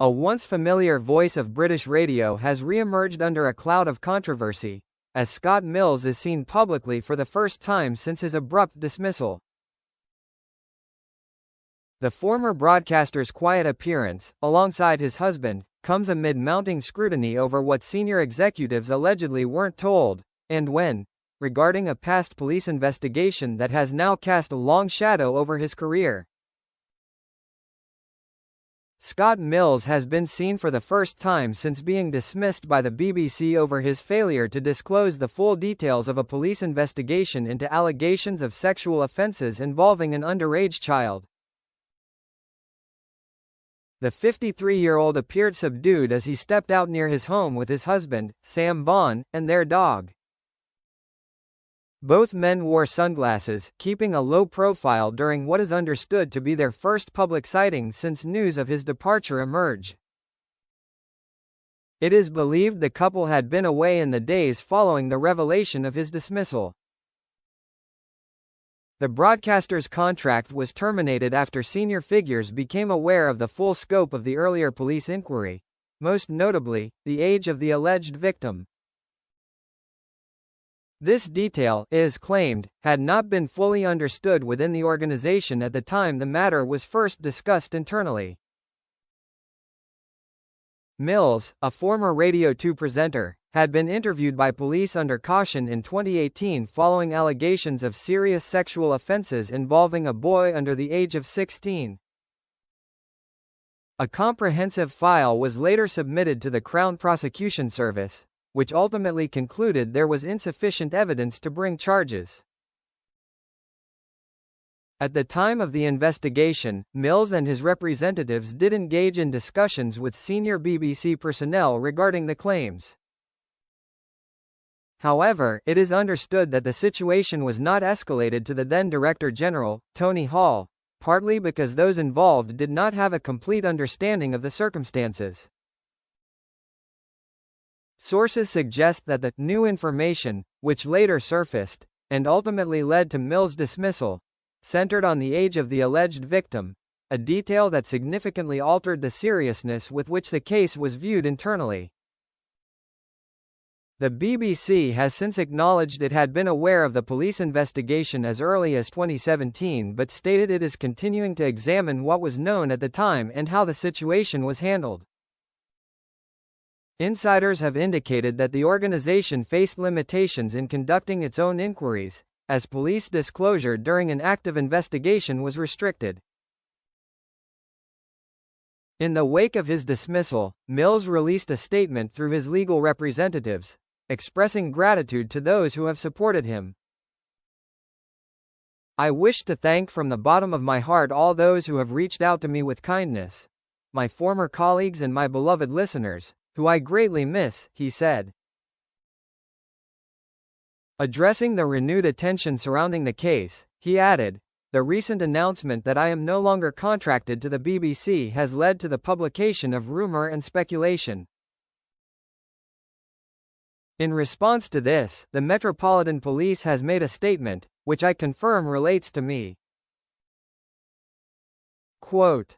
A once familiar voice of British radio has re-emerged under a cloud of controversy, as Scott Mills is seen publicly for the first time since his abrupt dismissal. The former broadcaster's quiet appearance, alongside his husband, comes amid mounting scrutiny over what senior executives allegedly weren't told, and when, regarding a past police investigation that has now cast a long shadow over his career. Scott Mills has been seen for the first time since being dismissed by the BBC over his failure to disclose the full details of a police investigation into allegations of sexual offences involving an underage child. The 53-year-old appeared subdued as he stepped out near his home with his husband, Sam Vaughan, and their dog. Both men wore sunglasses, keeping a low profile during what is understood to be their first public sighting since news of his departure emerged. It is believed the couple had been away in the days following the revelation of his dismissal. The broadcaster's contract was terminated after senior figures became aware of the full scope of the earlier police inquiry, most notably, the age of the alleged victim. This detail, it is claimed, had not been fully understood within the organization at the time the matter was first discussed internally. Mills, a former Radio 2 presenter, had been interviewed by police under caution in 2018 following allegations of serious sexual offences involving a boy under the age of 16. A comprehensive file was later submitted to the Crown Prosecution Service, which ultimately concluded there was insufficient evidence to bring charges. At the time of the investigation, Mills and his representatives did engage in discussions with senior BBC personnel regarding the claims. However, it is understood that the situation was not escalated to the then Director General, Tony Hall, partly because those involved did not have a complete understanding of the circumstances. Sources suggest that the new information, which later surfaced, and ultimately led to Mills' dismissal, centered on the age of the alleged victim, a detail that significantly altered the seriousness with which the case was viewed internally. The BBC has since acknowledged it had been aware of the police investigation as early as 2017 but stated it is continuing to examine what was known at the time and how the situation was handled. Insiders have indicated that the organization faced limitations in conducting its own inquiries, as police disclosure during an active investigation was restricted. In the wake of his dismissal, Mills released a statement through his legal representatives, expressing gratitude to those who have supported him. "I wish to thank from the bottom of my heart all those who have reached out to me with kindness, my former colleagues and my beloved listeners, who I greatly miss," he said. Addressing the renewed attention surrounding the case, he added, "The recent announcement that I am no longer contracted to the BBC has led to the publication of rumor and speculation. In response to this, the Metropolitan Police has made a statement, which I confirm relates to me." Quote,